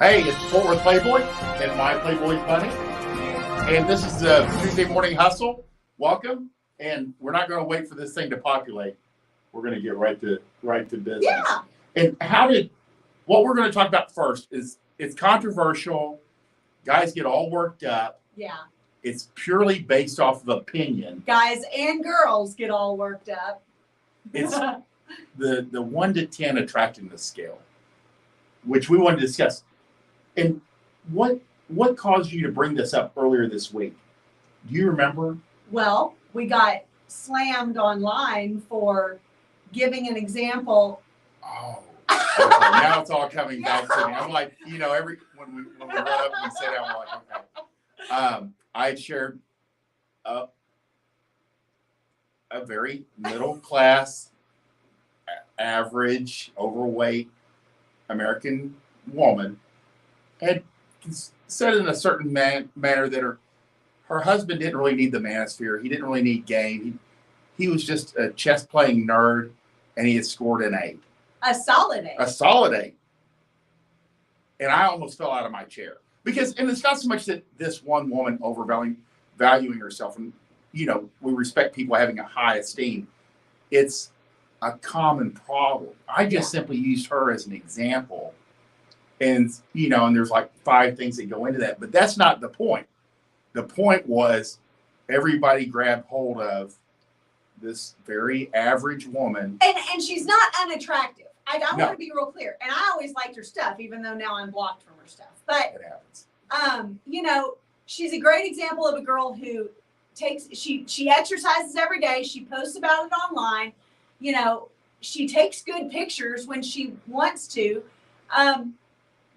Hey, it's Worth Playboy and my Playboys Bunny. And this is the Tuesday Morning Hustle. Welcome. And we're not going to wait for this thing to populate. We're going to get right to business. Yeah. And what we're going to talk about first is it's controversial. Guys get all worked up. Yeah. It's purely based off of opinion. Guys and girls get all worked up. It's the 1 to 10 attractiveness scale, which we wanted to discuss. And what caused you to bring this up earlier this week? Do you remember? Well, we got slammed online for giving an example. Oh, okay. Now it's all coming back to me. I'm like, when we run up and we say that, I'm like, okay. I had shared a very middle class, average, overweight American woman had said in a certain manner that her husband didn't really need the manosphere. He didn't really need game. He was just a chess playing nerd, and he had scored an 8. A solid 8. A solid 8. And I almost fell out of my chair and it's not so much that this one woman valuing herself, and we respect people having a high esteem. It's a common problem. I just simply used her as an example. And, and there's like 5 things that go into that, but that's not the point. The point was everybody grabbed hold of this very average woman. And she's not unattractive. I want to be real clear. And I always liked her stuff, even though now I'm blocked from her stuff. But, it happens. She's a great example of a girl who she exercises every day. She posts about it online. She takes good pictures when she wants to.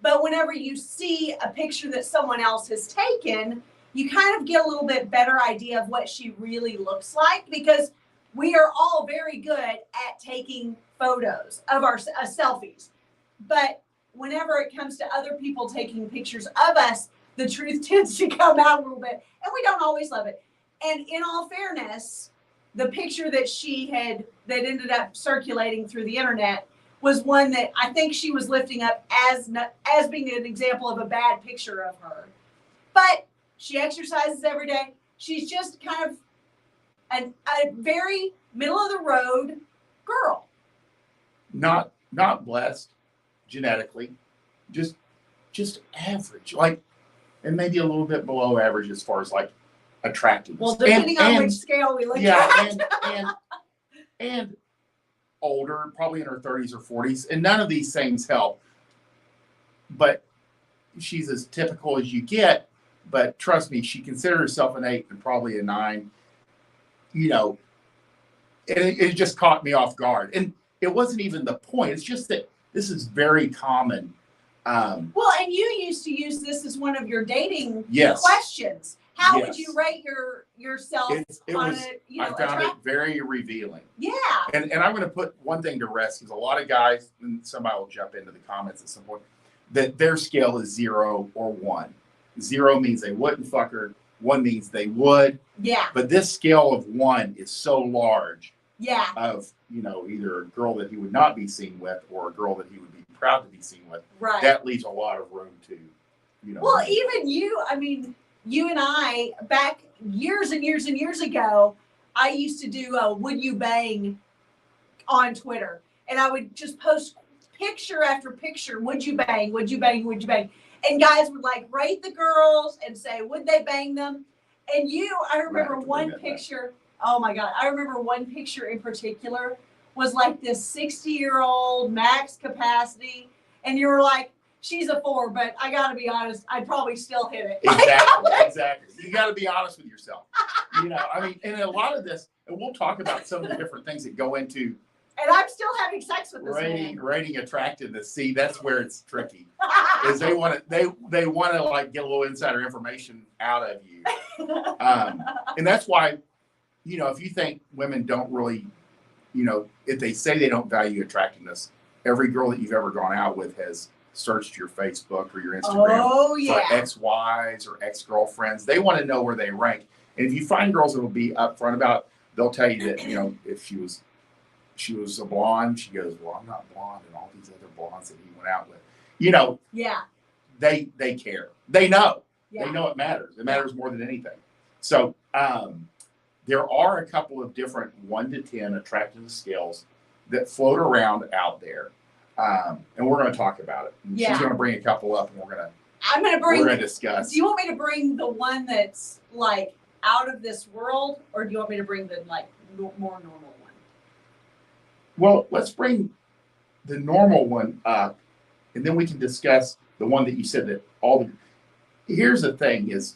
But whenever you see a picture that someone else has taken, you kind of get a little bit better idea of what she really looks like, because we are all very good at taking photos of our selfies. But whenever it comes to other people taking pictures of us, the truth tends to come out a little bit, and we don't always love it. And in all fairness, the picture that ended up circulating through the internet was one that I think she was lifting up as being an example of a bad picture of her. But she exercises every day. She's just kind of a very middle of the road girl. Not blessed genetically, just average, and maybe a little bit below average as far as attractiveness. Well, depending on which scale we look at. And older, probably in her 30s or 40s, and none of these things help. But she's as typical as you get. But trust me, she considered herself an 8 and probably a 9. And it just caught me off guard. And it wasn't even the point. It's just that this is very common. Well, and you used to use this as one of your dating questions. How would you rate yourself I found it very revealing. Yeah. And I'm going to put one thing to rest, because a lot of guys, and somebody will jump into the comments at some point, that their scale is 0 or 1. 0 means they wouldn't fuck her. 1 means they would. Yeah. But this scale of 1 is so large. Yeah. Of, either a girl that he would not be seen with or a girl that he would be proud to be seen with. Right. That leaves a lot of room to, Well, even you and I, back years and years and years ago, I used to do a Would You Bang on Twitter. And I would just post picture after picture, would you bang, would you bang, would you bang? And guys would rate the girls and say, would they bang them? And I remember one picture, oh my God, I remember one picture in particular was this 60-year-old max capacity. And you were like, she's a 4, but I got to be honest, I'd probably still hit it. Exactly. You got to be honest with yourself. And a lot of this, and we'll talk about some of the different things that go into. And I'm still having sex with this rating attractiveness. See, that's where it's tricky. Is they want to get a little insider information out of you. And that's why, if you think women don't really, if they say they don't value attractiveness, every girl that you've ever gone out with has searched your Facebook or your Instagram for ex-wives or ex-girlfriends. They want to know where they rank. And if you find girls that will be upfront about it, they'll tell you that, if she was a blonde, she goes, well, I'm not blonde, and all these other blondes that he went out with. Yeah. they care. They know. Yeah. They know it matters. It matters more than anything. So there are a couple of different 1 to 10 attractiveness scales that float around out there. And we're going to talk about it. And Yeah. She's going to bring a couple up, and I'm going to bring. we're going to discuss. Do you want me to bring the one that's like out of this world, or do you want me to bring the like more normal one? Well, let's bring the normal one up, and then we can discuss the one that you said that all the. Here's the thing: is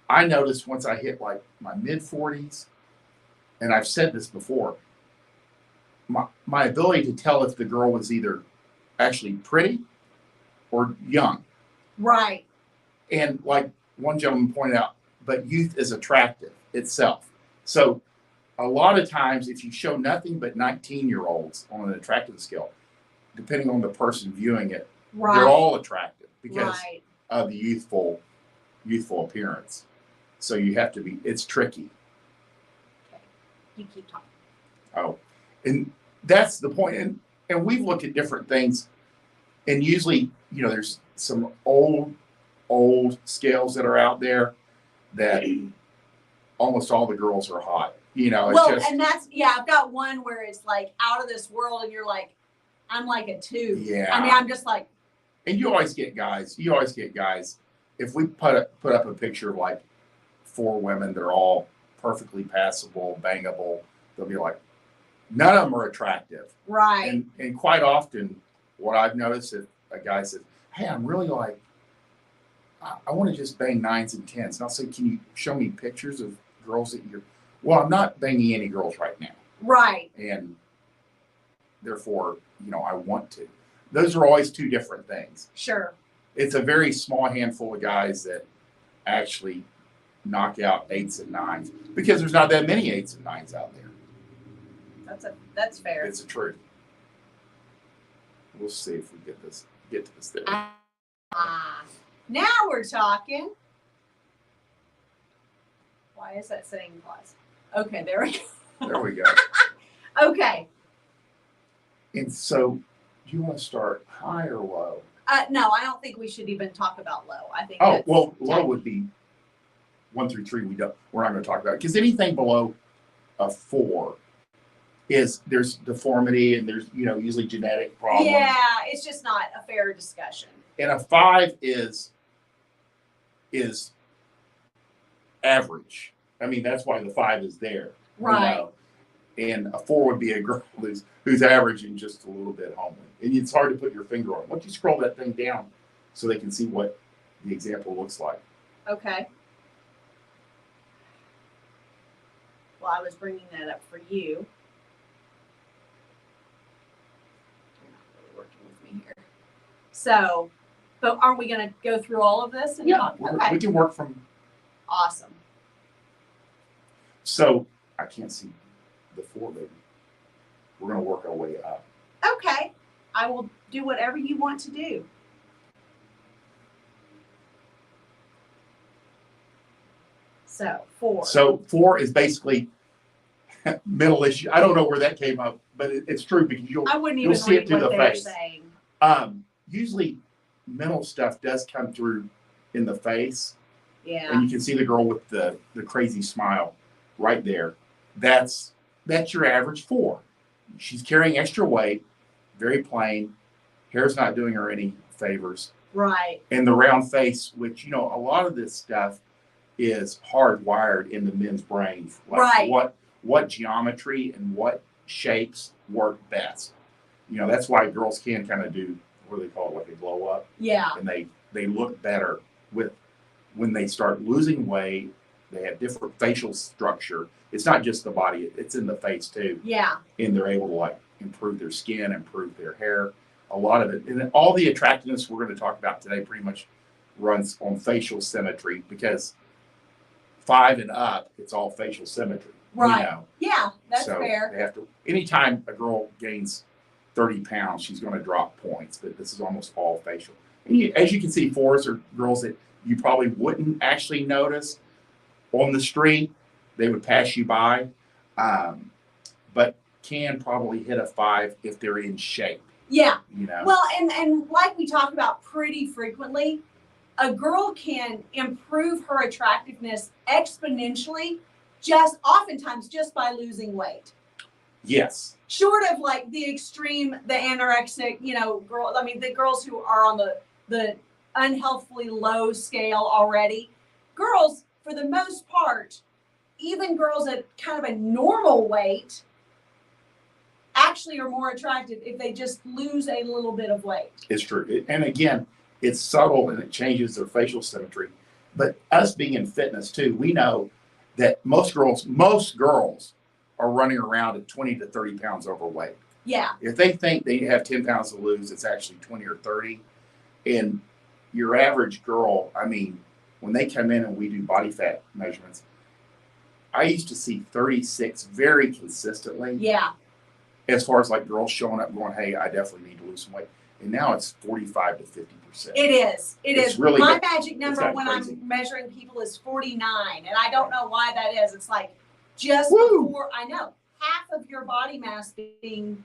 I noticed once I hit like my mid-40s, and I've said this before. My ability to tell if the girl was either actually pretty or young. Right. And like one gentleman pointed out, but youth is attractive itself. So a lot of times if you show nothing but 19-year-olds on an attractive scale, depending on the person viewing it, Right. they're all attractive because Right. of the youthful appearance. So you have to be, it's tricky. Okay. You keep talking. Oh, and that's the point. And we've looked at different things, and usually, there's some old scales that are out there that almost all the girls are hot. It's Well, just, and that's I've got one where it's like out of this world, and you're like, I'm like a 2. yeah. I mean, I'm just like. And you always get guys. If we put up a picture of like 4 women, they're all perfectly passable, bangable. They'll be like, none of them are attractive. Right. And quite often, what I've noticed is a guy says, "Hey, I'm really like, I want to just bang 9s and 10s." And I'll say, "Can you show me pictures of girls that you're?" Well, I'm not banging any girls right now, Right. and therefore, I want to. Those are always 2 different things. Sure. It's a very small handful of guys that actually knock out 8s and 9s because there's not that many 8s and 9s out there. That's fair. It's the truth. We'll see if we get to this thing. Now we're talking. Why is that saying pause? Okay, there we go. There we go. Okay. And so, do you want to start high or low? No, I don't think we should even talk about low. I think. Oh, well, low would be 1 through 3. We're not going to talk about it because anything below a 4 there's deformity and there's usually genetic problems. Yeah, it's just not a fair discussion. And a 5 is average. I mean, that's why the 5 is there. Right. And a 4 would be a girl who's average and just a little bit homely. And it's hard to put your finger on. Once you scroll that thing down so they can see what the example looks like. Okay. Well, I was bringing that up for you. You're not really working with me here. So, but aren't we going to go through all of this? And talk? Okay. We can work from. Awesome. So I can't see the 4, baby. We're going to work our way up. Okay. I will do whatever you want to do. So 4. So 4 is basically mental issue. I don't know where that came up, but it's true because I wouldn't you'll even see it read through what the they're face. saying. Usually mental stuff does come through in the face. Yeah. And you can see the girl with the crazy smile right there. That's your average 4. She's carrying extra weight, very plain. Hair's not doing her any favors. Right. And the round face, which, a lot of this stuff is hardwired in the men's brains. Like Right. What geometry and what shapes work best. That's why girls can kind of do, what do they call it, like a glow up. Yeah. And they look better when they start losing weight. They have different facial structure. It's not just the body, it's in the face too. Yeah. And they're able to improve their skin, improve their hair. A lot of it. And all the attractiveness we're going to talk about today pretty much runs on facial symmetry because 5 and up, it's all facial symmetry. Right. Yeah, that's so fair. They have to, anytime a girl gains 30 pounds, she's going to drop points, but this is almost all facial. And as you can see, 4s are girls that you probably wouldn't actually notice on the street. They would pass you by, but can probably hit a 5 if they're in shape. Yeah. You know. Well, and like we talk about pretty frequently, a girl can improve her attractiveness exponentially oftentimes just by losing weight. Yes. Short of like the extreme, the anorexic, the girls who are on the unhealthfully low scale already. Girls, for the most part, even girls at kind of a normal weight actually are more attractive if they just lose a little bit of weight. It's true. And again, it's subtle and it changes their facial symmetry. But us being in fitness too, we know that most girls are running around at 20 to 30 pounds overweight. Yeah. If they think they have 10 pounds to lose, it's actually 20 or 30. And your average girl, I mean, when they come in and we do body fat measurements, I used to see 36 very consistently. Yeah. As far as like girls showing up going, hey, I definitely need to lose some weight. And now it's 45 to 50%. It is. It's really my magic number when crazy. I'm measuring people is 49. And I don't know why that is. It's like just Woo! before, I know, half of your body mass being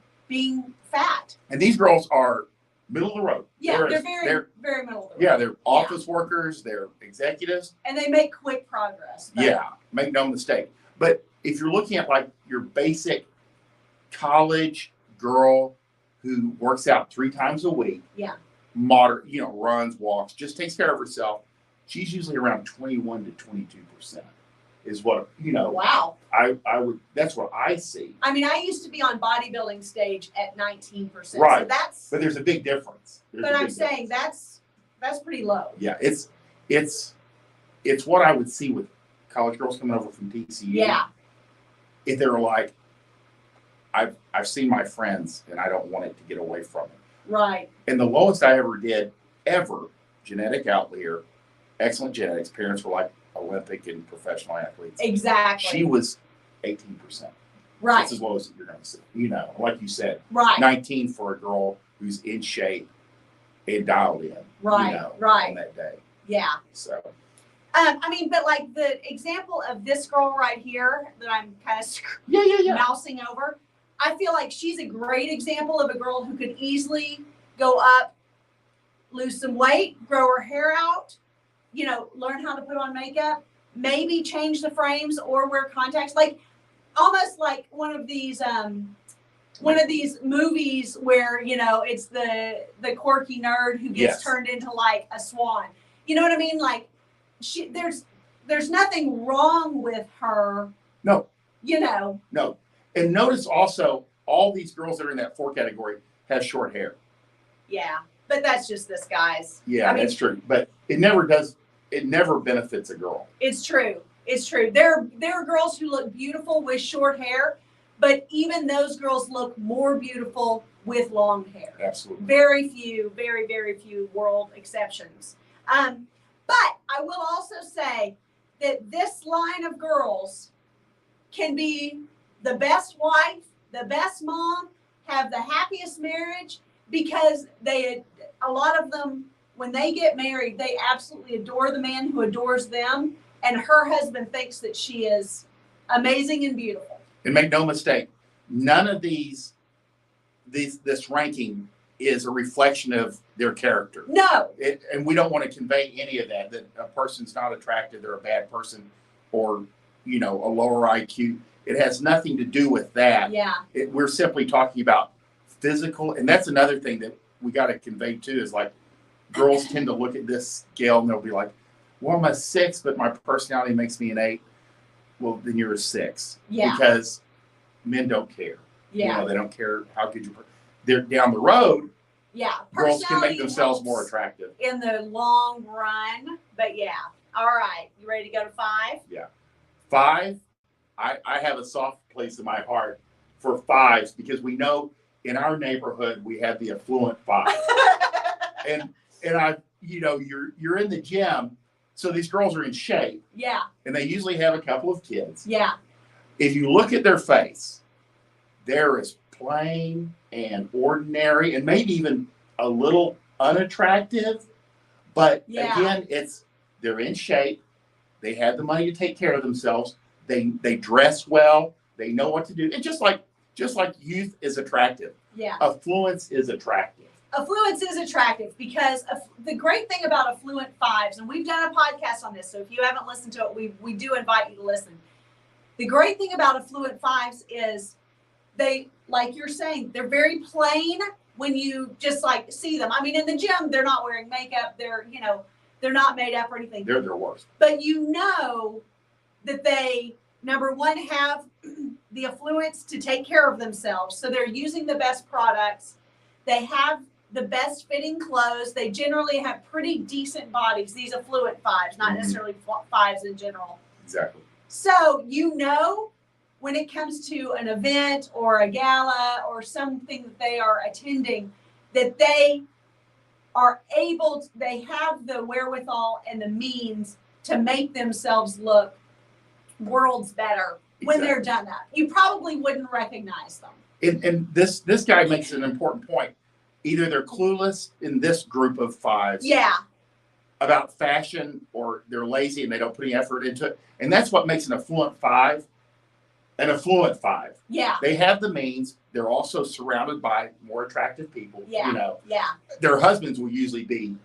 fat. And these girls are middle of the road. Yeah, they're very middle of the road. Yeah, they're office workers, they're executives. And they make quick progress. Yeah, make no mistake. But if you're looking at like your basic college girl who works out 3 times a week, yeah, moderate, runs, walks, just takes care of herself, she's usually around 21 to 22% is what, wow. I would, that's what I see. I mean, I used to be on bodybuilding stage at 19%. Right. So but there's a big difference. Saying that's pretty low. Yeah, it's what I would see with college girls coming over from TCU. Yeah. If they were like, I've seen my friends and I don't want it to get away from it. Right. And the lowest I ever did, genetic outlier, excellent genetics, parents were like Olympic and professional athletes. Exactly. She was 18%. Right. That's as low as you're going to see. Like you said, right. 19 for a girl who's in shape and dialed in. Right. On that day. Yeah. So. But like the example of this girl right here that I'm kind of mousing over, I feel like she's a great example of a girl who could easily go up, lose some weight, grow her hair out, learn how to put on makeup, maybe change the frames or wear contacts, like almost like one of these movies where it's the quirky nerd who gets turned into like a swan. You know what I mean? Like there's nothing wrong with her. No. No. And notice also all these girls that are in that 4 category have short hair. Yeah, but that's just this guy's. Yeah, that's true. But it never benefits a girl. It's true. There are girls who look beautiful with short hair, but even those girls look more beautiful with long hair. Absolutely. Very few world exceptions. But I will also say that this line of girls can be the best wife, the best mom, have the happiest marriage because a lot of them, when they get married, they absolutely adore the man who adores them, and her husband thinks that she is amazing and beautiful. And make no mistake, none of this ranking is a reflection of their character. No. And we don't want to convey any of that a person's not attractive, they're a bad person, or, a lower IQ. It has nothing to do with that. Yeah. We're simply talking about physical. And that's another thing that we got to convey too, is like girls tend to look at this scale and they'll be like, well, I'm a 6, but my personality makes me an 8. Well, then you're a 6. Yeah. Because men don't care. Yeah. They don't care how good they're down the road. Yeah. Girls can make themselves more attractive. In the long run. But yeah. All right. You ready to go to 5? Yeah. 5. I have a soft place in my heart for 5s because we know in our neighborhood we have the affluent 5. and you're in the gym, so these girls are in shape. Yeah. And they usually have a couple of kids. Yeah. If you look at their face, they're as plain and ordinary and maybe even a little unattractive. But again, they're in shape. They have the money to take care of themselves. They dress well. They know what to do. It's just like just like youth is attractive, Yeah. affluence is attractive. Affluence is attractive because the great thing about affluent fives, and we've done a podcast on this, so if you haven't listened to it, we do invite you to listen. The great thing about affluent fives is they, like you're saying, they're very plain when you just like see them. I mean, in the gym, they're not wearing makeup. They're, you know, they're not made up or anything. They're their worst. But you know that they, number one, have the affluence to take care of themselves. So they're using the best products. They have the best fitting clothes. They generally have pretty decent bodies. These affluent fives, not necessarily fives in general. Exactly. So you know when it comes to an event or a gala or something that they are attending, that they are able, they have the wherewithal and the means to make themselves look worlds better when they're done that. You probably wouldn't recognize them. And this guy makes an important point. Either they're clueless in this group of fives about fashion, or they're lazy and they don't put any effort into it. And that's what makes an affluent five an affluent five. Yeah. They have the means. They're also surrounded by more attractive people. Yeah. You know, Yeah. their husbands will usually be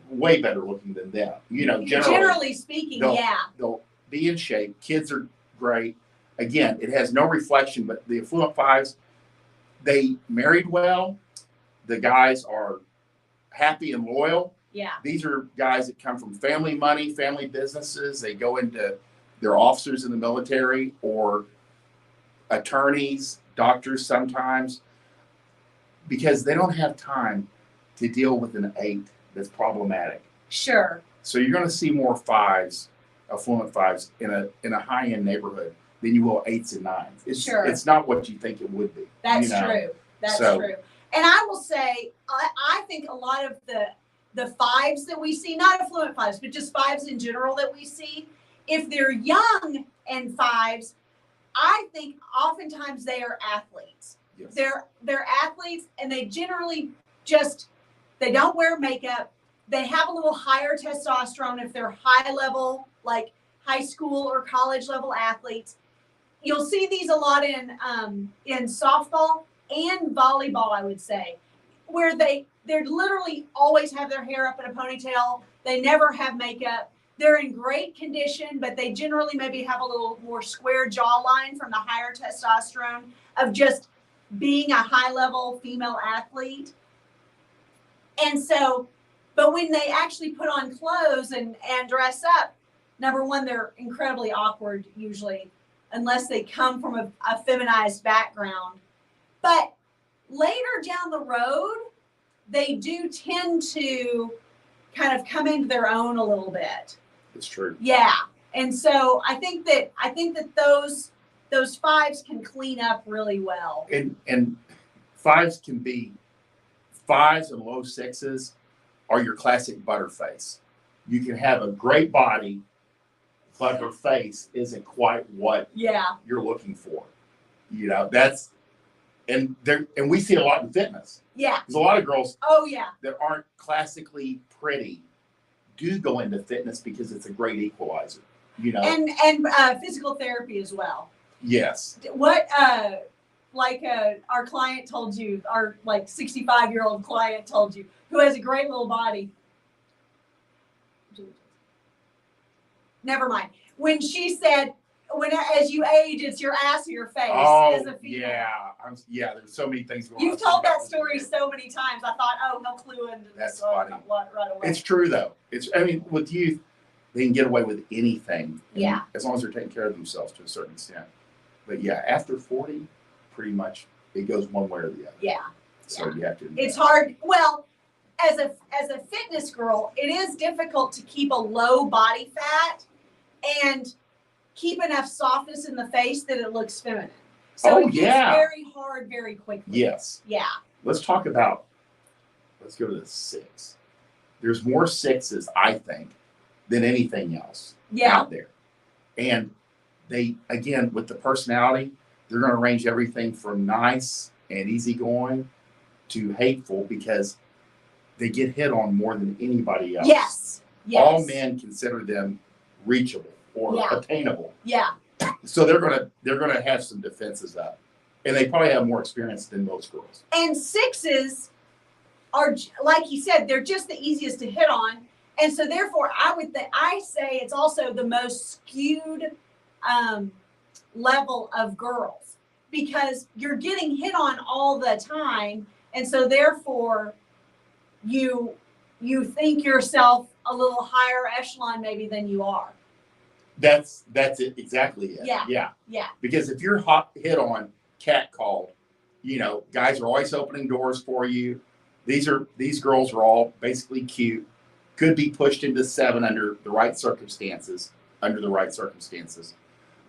way better looking than them. You know, generally speaking, they'll be in shape. Kids are great. Again, it has no reflection, but the affluent fives, they married well. The guys are happy and loyal. Yeah. These are guys that come from family money, family businesses. They go into, they're officers in the military or attorneys, doctors sometimes, because they don't have time to deal with an 8 that's problematic. Sure. So you're going to see more fives, affluent fives, in a high-end neighborhood than you will 8s and 9s. It's not what you think it would be. That's true. That's true. And I will say, I think a lot of the fives that we see, not affluent fives, but just fives in general that we see, if they're young and fives, I think oftentimes they are athletes. Yes. They're athletes, and they generally just, they don't wear makeup. They have a little higher testosterone if they're high level, like high school or college level athletes. You'll see these a lot in softball and volleyball, I would say, where they're literally always have their hair up in a ponytail. They never have makeup. They're in great condition, but they generally maybe have a little more square jawline from the higher testosterone of just being a high-level female athlete. And so, but when they actually put on clothes and dress up, number one, they're incredibly awkward usually, unless they come from a feminized background. But later down the road, they do tend to kind of come into their own a little bit. It's true. Yeah. And so I think that those fives can clean up really well. And fives can be, 5s and low 6s are your classic butterface. You can have a great body, but her face isn't quite what you're looking for. You know, and we see a lot in fitness. Yeah. There's a lot of girls that aren't classically pretty do go into fitness because it's a great equalizer, you know. And physical therapy as well. Yes. What our client told you, our 65-year-old client told you, who has a great little body. Never mind. When she said, as you age, it's your ass or your face as a female. Yeah. There's so many things going on. You've told that story so many times. I thought, he'll clue into this. That's funny. Right away. It's true though. With youth, they can get away with anything. Yeah. As long as they're taking care of themselves to a certain extent. But yeah, after 40, pretty much it goes one way or the other. Yeah. So you have to. It's hard. Well, as a fitness girl, it is difficult to keep a low body fat and keep enough softness in the face that it looks feminine. So it gets very hard very quickly. Yes. Yeah. Let's go to the 6. There's more 6s, I think, than anything else out there. And they, again, with the personality, they're going to range everything from nice and easygoing to hateful because they get hit on more than anybody else. Yes. All men consider them reachable or attainable. Yeah. So they're gonna have some defenses up. And they probably have more experience than most girls. And 6s are, like you said, they're just the easiest to hit on. And so therefore I say it's also the most skewed level of girls, because you're getting hit on all the time. And so therefore you think yourself a little higher echelon maybe than you are. That's it, exactly it. Yeah. Because if you're hit on, catcalled, guys are always opening doors for you. These girls are all basically cute, could be pushed into 7 under the right circumstances.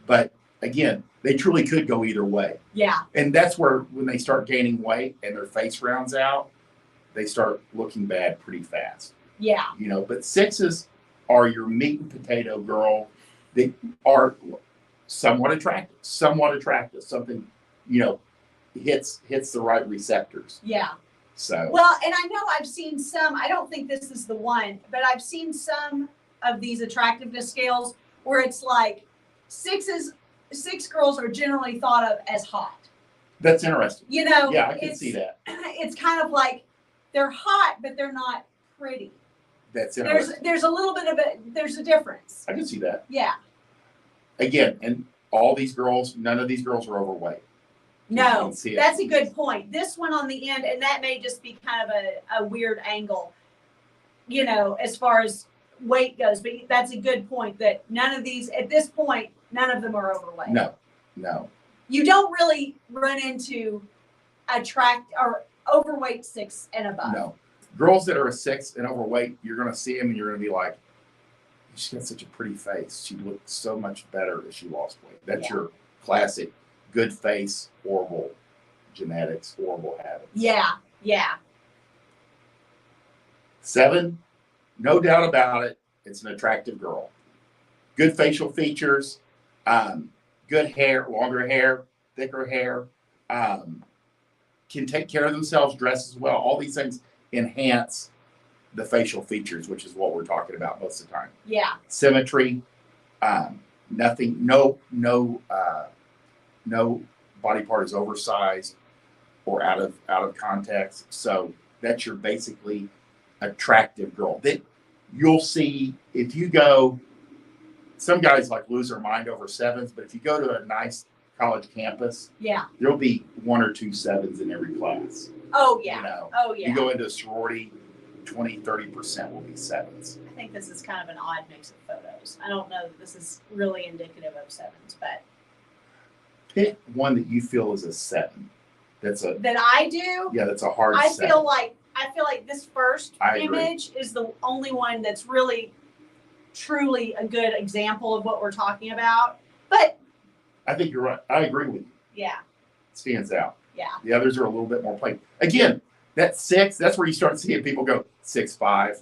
But again, they truly could go either way. Yeah. And that's where when they start gaining weight and their face rounds out, they start looking bad pretty fast. Yeah. But 6s are your meat and potato girl. They are somewhat attractive, something, hits the right receptors. Yeah. So. Well, and I know I've seen some, I don't think this is the one, but I've seen some of these attractiveness scales where it's like 6 girls are generally thought of as hot. That's interesting. Yeah, I can it's, see that. It's kind of like they're hot, but they're not pretty. That's interesting. There's a little bit of there's a difference. I can see that. Yeah. Again, and all these girls, none of these girls are overweight. No, that's a good point. This one on the end, and that may just be kind of a weird angle, as far as weight goes, but that's a good point that none of these, at this point, none of them are overweight. No. You don't really run into overweight 6 and above. No. Girls that are a 6 and overweight, you're going to see them and you're going to be like, she's got such a pretty face. She looked so much better if she lost weight. That's your classic good face, horrible genetics, horrible habits. Yeah. 7, no doubt about it, it's an attractive girl. Good facial features, good hair, longer hair, thicker hair, can take care of themselves, dress as well. All these things enhance the facial features, which is what we're talking about most of the time. Yeah. Symmetry, nothing, no body part is oversized or out of context. So that's your basically attractive girl. That you'll see if you go. Some guys like lose their mind over 7s, but if you go to a nice college campus, there'll be 1 or 2 7s in every class. Oh yeah. You go into a sorority, 20-30% will be 7s. I think this is kind of an odd mix of photos. I don't know that this is really indicative of 7s, but pick one that you feel is a 7. That I do. Yeah, that's a hard. I 7. feel like this first image is the only one that's really, truly a good example of what we're talking about. But I think you're right. I agree with you. Yeah. Stands out. Yeah. The others are a little bit more plain. Again, that 6, that's where you start seeing people go 6'5".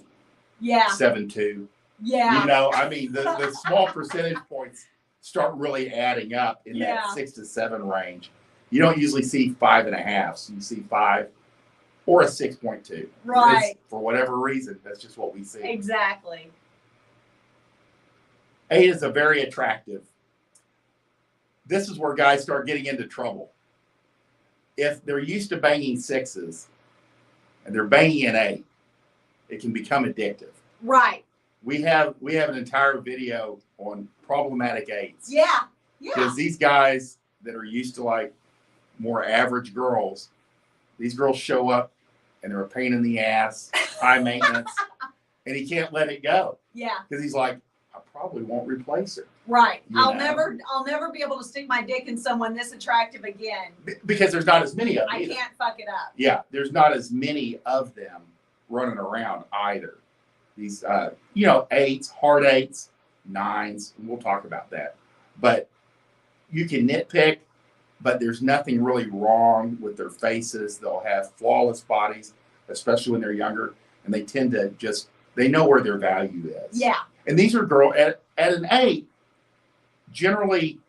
Yeah. 7'2". Yeah. The small percentage points start really adding up in that 6 to 7 range. You don't usually see 5.5. So you see 5 or a 6.2. Right. For whatever reason, that's just what we see. Exactly. 8 is a very attractive. This is where guys start getting into trouble. If they're used to banging 6s and they're banging an 8, it can become addictive. Right. We have an entire video on problematic 8s. Yeah. Because these guys that are used to like more average girls, these girls show up and they're a pain in the ass, high maintenance, and he can't let it go. Yeah. Because he's like, I probably won't replace her. Right. I'll never be able to stick my dick in someone this attractive again. Because there's not as many of them. I can't fuck it up. Yeah, there's not as many of them running around either. These 8s, hard 8s, 9s, and we'll talk about that. But you can nitpick, but there's nothing really wrong with their faces. They'll have flawless bodies, especially when they're younger, and they tend to they know where their value is. Yeah. And these are girls at an 8, generally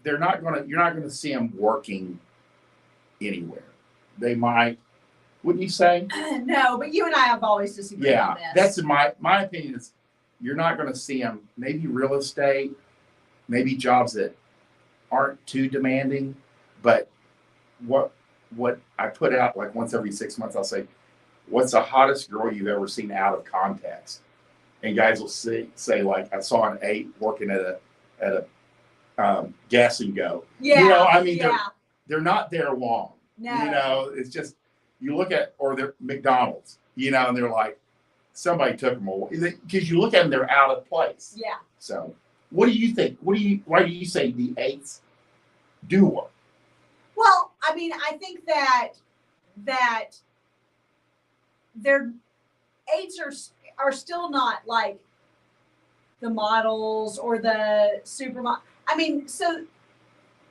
you're not gonna see them working anywhere. They might, wouldn't you say? No, but you and I have always disagreed on this. That's in my opinion is you're not gonna see them, maybe real estate, maybe jobs that aren't too demanding, But what I put out like once every 6 months, I'll say, what's the hottest girl you've ever seen out of context? And guys will say like, I saw an 8 working at a gas and go. Yeah. You know, I mean, yeah. they're not there long. No. You know, it's just, you look at, or they're McDonald's, you know, and they're like, somebody took them away. Because you look at them, they're out of place. Yeah. So what do you think? Why do you say the 8s do work? Well, I mean, I think that their 8s are still not like the models or the supermodel. I mean, so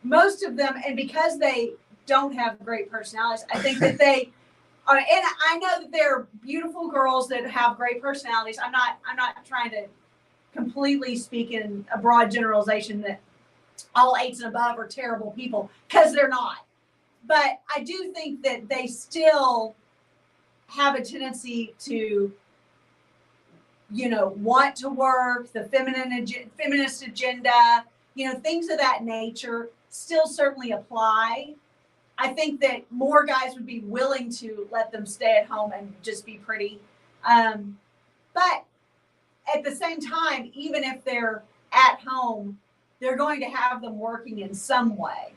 most of them, and because they don't have great personalities, I think that they are, and I know that they're beautiful girls that have great personalities. I'm not trying to completely speak in a broad generalization that all 8s and above are terrible people, because they're not. But I do think that they still have a tendency to, you know, want to work, the feminist agenda, you know, things of that nature still certainly apply. I think that more guys would be willing to let them stay at home and just be pretty. But at the same time, even if they're at home, they're going to have them working in some way,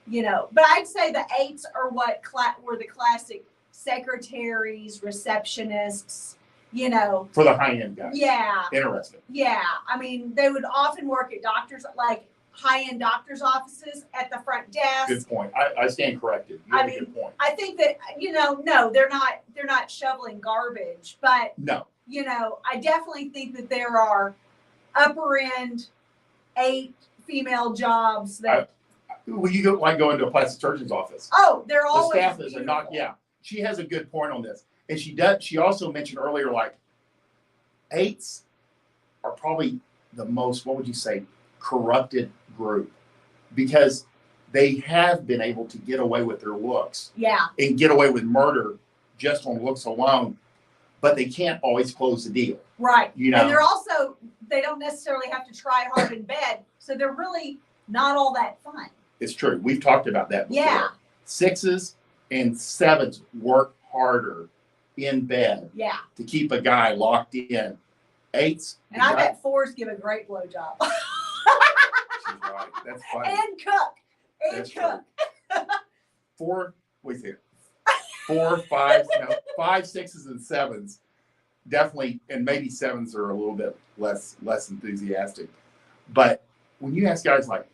you know. But I'd say the 8s are what were the classic secretaries, receptionists, you know. For the high-end guys. Yeah. Interesting. Yeah. I mean, they would often work at doctors, like high-end doctors' offices at the front desk. Good point. I stand corrected. You have a good point. I think that, you know, no, they're not shoveling garbage, but no, you know, I definitely think that there are upper end 8 female jobs that. Well, you go into a plastic surgeon's office. Oh, they're always the staff is beautiful. not. Yeah, she has a good point on this, and she also mentioned earlier, like 8s are probably the most, what would you say, corrupted group, because they have been able to get away with their looks. Yeah. And get away with murder just on looks alone, but they can't always close the deal. Right. You know. And they're also, they don't necessarily have to try hard in bed, so they're really not all that fun. It's true. We've talked about that before. Yeah. 6s and 7s work harder in bed. Yeah. To keep a guy locked in. 8s. And I bet 4s give a great blowjob. She's right. That's funny. And cook. And That's cook. True. 4, wait here. 4, 5, no, 5, 6s, and 7s definitely, and maybe 7s are a little bit less enthusiastic. But when you ask guys like,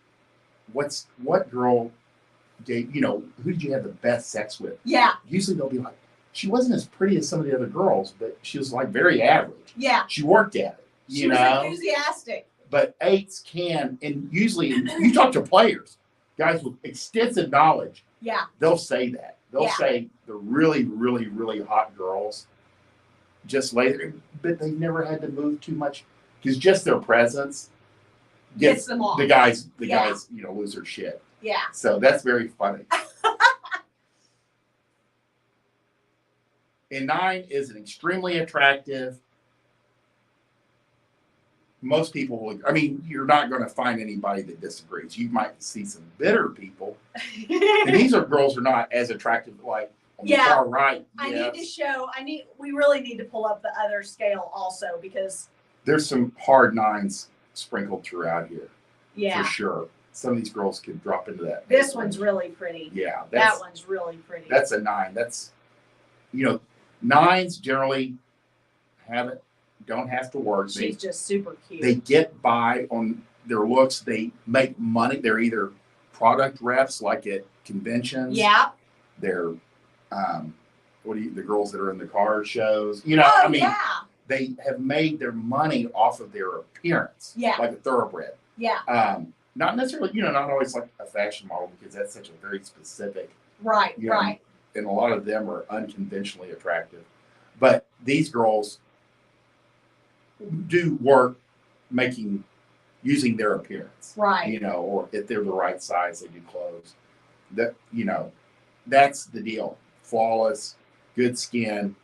what girl gave, you know, who did you have the best sex with? Yeah. Usually they'll be like, she wasn't as pretty as some of the other girls, but she was like very average. Yeah. She worked at it. She was enthusiastic. But 8s can, and usually you talk to players, guys with extensive knowledge. Yeah. They'll say that. They'll say the really, really, really hot girls just later, but they never had to move too much, because just their presence gets them off. The guys, you know, lose their shit. Yeah. So that's very funny. And 9 is an extremely attractive. Most people will, I mean, you're not going to find anybody that disagrees. You might see some bitter people. And these are girls who are not as attractive, like on the far right. We really need to pull up the other scale also, because there's some hard 9s sprinkled throughout here. Yeah. For sure. Some of these girls could drop into that. This one's really pretty. Yeah. That one's really pretty. That's a 9. That's, you know, 9s generally don't have to work. She's just super cute. They get by on their looks. They make money. They're either product reps, like at conventions. Yeah. They're the girls that are in the car shows. You know, they have made their money off of their appearance. Yeah. Like a thoroughbred. Yeah. Not necessarily, you know, not always like a fashion model, because that's such a very specific. Right. You know, right. And a lot of them are unconventionally attractive. But these girls do work using their appearance. Right. You know, or if they're the right size, they do clothes. That, you know, that's the deal. Flawless, good skin,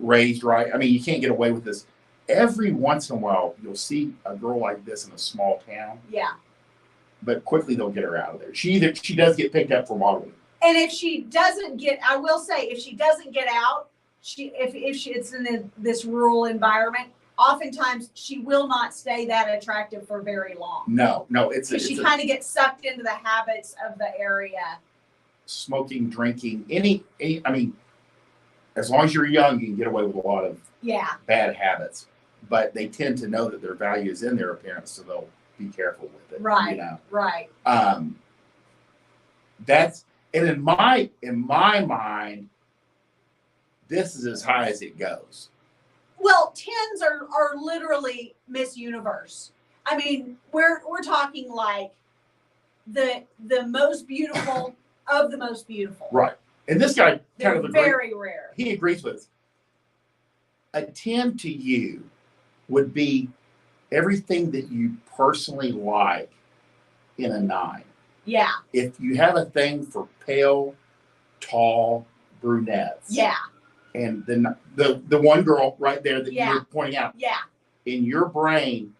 raised right. I mean, you can't get away with this. Every once in a while, you'll see a girl like this in a small town. Yeah. but quickly they'll get her out of there. She does get picked up for modeling. And if she doesn't get, I will say, if she doesn't get out, if it's in this rural environment, oftentimes she will not stay that attractive for very long. No, because she kind of gets sucked into the habits of the area. Smoking, drinking, any I mean, as long as you're young, you can get away with a lot of bad habits. But they tend to know that their value is in their appearance, so they'll be careful with it. Right. You know? Right. That's, and in my mind, this is as high as it goes. Well, 10s are literally Miss Universe. I mean, we're talking like the most beautiful of the most beautiful. Right. And this guy They're kind of very rare. He agrees with us. A 10 to you would be everything that you personally like in a 9. Yeah. If you have a thing for pale, tall brunettes. Yeah. And then the one girl right there that you're pointing out. Yeah. In your brain,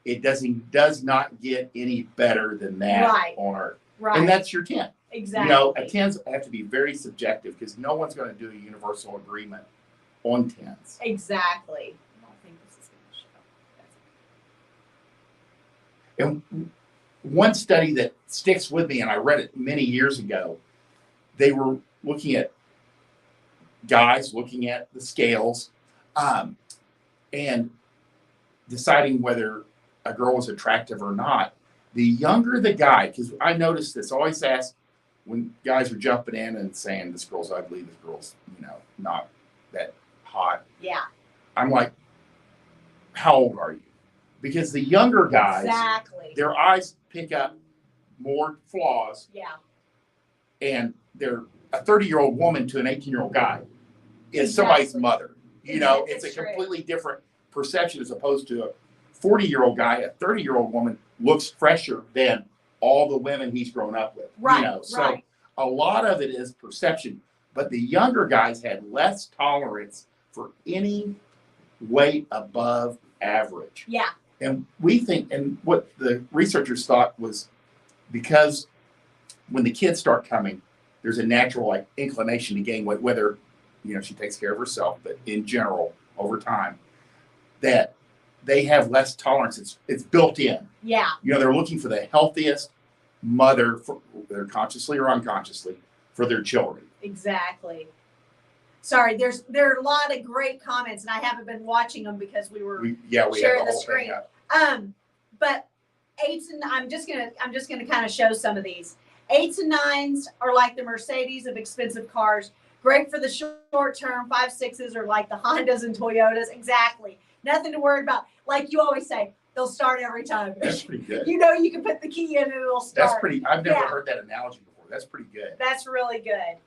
it does not get any better than that on Earth. Right. And that's your 10. Exactly. You know, a 10s have to be very subjective because no one's going to do a universal agreement on 10s. Exactly. I don't think this is going to show. And one study that sticks with me, and I read it many years ago, they were looking at guys looking at the scales and deciding whether a girl was attractive or not. The younger the guy, because I noticed this, I always ask when guys are jumping in and saying this girl's ugly, this girl's, you know, not that hot. Yeah. I'm like, how old are you? Because the younger guys, their eyes pick up more flaws. Yeah. And they're a 30-year-old woman to an 18-year-old guy is somebody's mother. You know, it's a completely different perception as opposed to a 40-year-old guy. A 30-year-old woman looks fresher than all the women he's grown up with. Right. You know, so a lot of it is perception. But the younger guys had less tolerance for any weight above average. Yeah. And we think, and what the researchers thought was because when the kids start coming, there's a natural like inclination to gain weight, whether, you know, she takes care of herself, but in general, over time, that they have less tolerance. It's built in. Yeah. You know, they're looking for the healthiest mother, whether consciously or unconsciously, for their children. Exactly. Sorry, there are a lot of great comments, and I haven't been watching them because we sharing the screen. But 8s and I'm just gonna kind of show some of these. 8s and 9s are like the Mercedes of expensive cars. Great for the short term. 5, 6s are like the Hondas and Toyotas. Exactly. Nothing to worry about. Like you always say, they'll start every time. That's pretty good. You know, you can put the key in and it'll start. That's pretty. I've never heard that analogy before. That's pretty good. That's really good.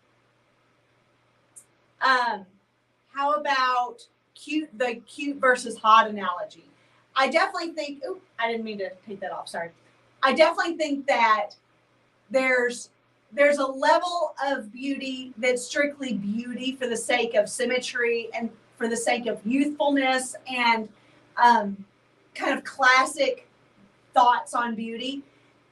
How about the cute versus hot analogy? I definitely think, I didn't mean to take that off, sorry. I definitely think that there's a level of beauty that's strictly beauty for the sake of symmetry and for the sake of youthfulness and kind of classic thoughts on beauty.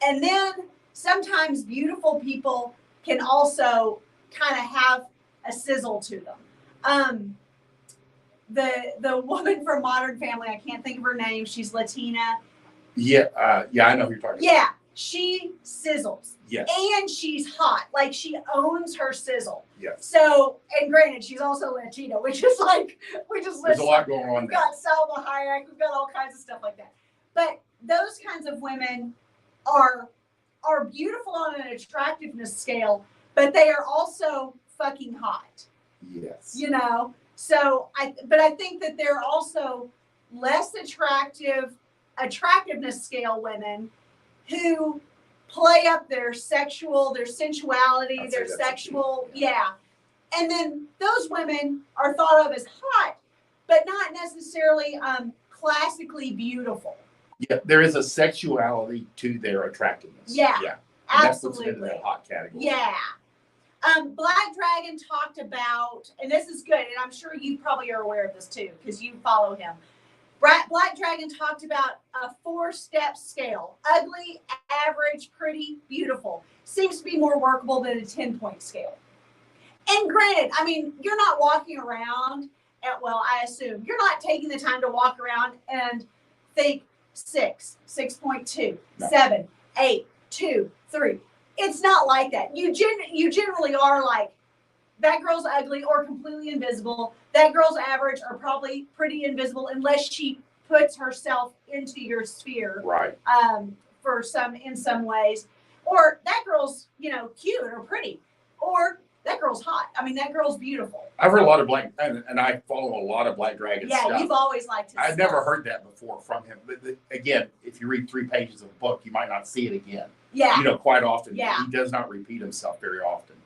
And then sometimes beautiful people can also kind of have a sizzle to them. The woman from Modern Family, I can't think of her name. She's Latina. Yeah, I know who you're talking about. Yeah, she sizzles. Yes. And she's hot. Like she owns her sizzle. Yes. So, and granted, she's also Latina, which is like, there's a lot going on We've there. got Salma Hayek, we've got all kinds of stuff like that. But those kinds of women are beautiful on an attractiveness scale, but they are also fucking hot. Yes. You know? So I think that they're also less attractiveness scale women who play up their sensuality, their sexual, And then those women are thought of as hot, but not necessarily classically beautiful. Yeah, there is a sexuality to their attractiveness. Yeah. Yeah. Absolutely. That's what's into that hot category. Yeah. Black Dragon talked about, and this is good, and I'm sure you probably are aware of this too, because you follow him. Black Dragon talked about a 4-step scale: ugly, average, pretty, beautiful. Seems to be more workable than a 10-point scale. And granted, I mean, you're not walking around well, I assume you're not taking the time to walk around and think 6, 6.2, No. 7, 8, 2, 3. It's not like that. You generally are like, that girl's ugly or completely invisible. That girl's average or probably pretty invisible unless she puts herself into your sphere. Right. In some ways. Or that girl's, cute or pretty. Or that girl's hot. I mean, that girl's beautiful. I've heard a lot of and I follow a lot of Black Dragon stuff. Yeah, you've always liked his I've stuff. never heard that before from him. But again, if you read 3 pages of a book, you might not see it again. Yeah. Quite often. Yeah. He does not repeat himself very often.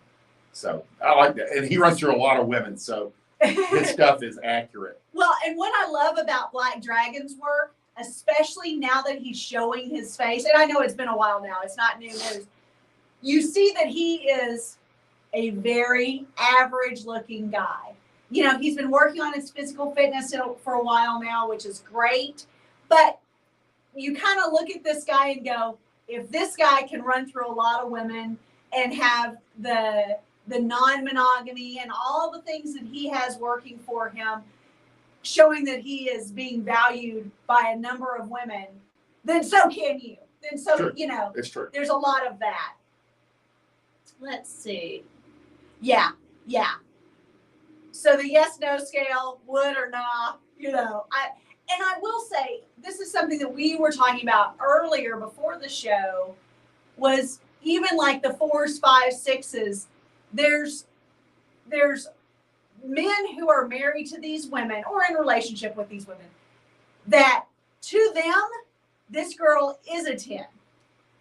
So I like that. And he runs through a lot of women. So his stuff is accurate. Well, and what I love about Black Dragon's work, especially now that he's showing his face, and I know it's been a while now, it's not new news, you see that he is a very average looking guy. He's been working on his physical fitness for a while now, which is great. But you kind of look at this guy and go, if this guy can run through a lot of women and have the non-monogamy and all the things that he has working for him, showing that he is being valued by a number of women, then so can you. Then so, True. It's true. There's a lot of that. Let's see. Yeah. So the yes/no scale, would or not, I will say, this is something that we were talking about earlier before the show, was even like the 4s, 5s, 6s, there's men who are married to these women or in relationship with these women that to them, this girl is a 10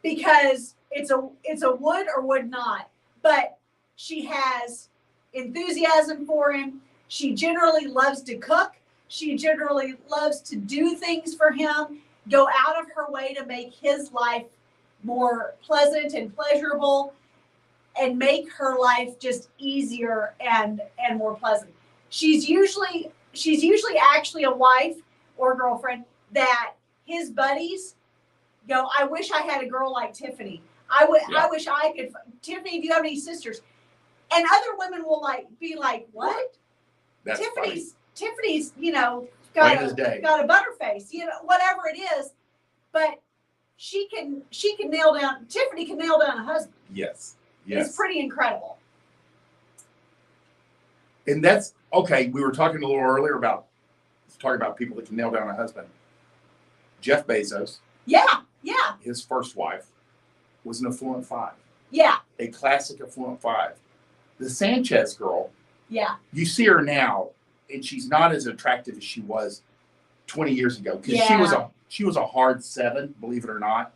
because it's a would or would not, but she has enthusiasm for him. She generally loves to cook. She generally loves to do things for him, go out of her way to make his life more pleasant and pleasurable, and make her life just easier and more pleasant. She's usually actually a wife or girlfriend that his buddies go, I wish I had a girl like Tiffany. I wish I could. Tiffany, do you have any sisters? And other women will be like, what? That's Tiffany's, Plain as day. got a butterface, whatever it is. But she can nail down, Tiffany can nail down a husband. Yes. It's pretty incredible. And that's okay. We were talking a little earlier about people that can nail down a husband. Jeff Bezos. Yeah. His first wife was an affluent 5. Yeah. A classic affluent 5. The Sanchez girl. Yeah. You see her now, and she's not as attractive as she was 20 years ago because she was a hard 7, believe it or not.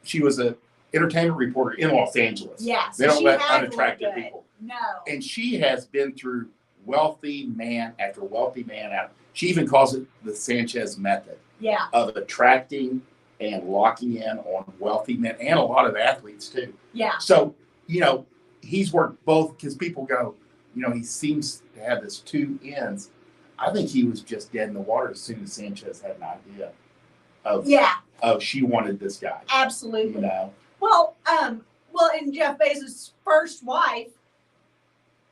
She was a entertainment reporter in Los Angeles. Yeah. They don't let unattractive people. No. And she has been through wealthy man after wealthy man out. She even calls it the Sanchez method. Yeah. Of attracting and locking in on wealthy men and a lot of athletes too. Yeah. So, he's worked both because people go, he seems to have this 2 ends. I think he was just dead in the water as soon as Sanchez had an idea of she wanted this guy. Absolutely. Well, and Jeff Bezos' first wife,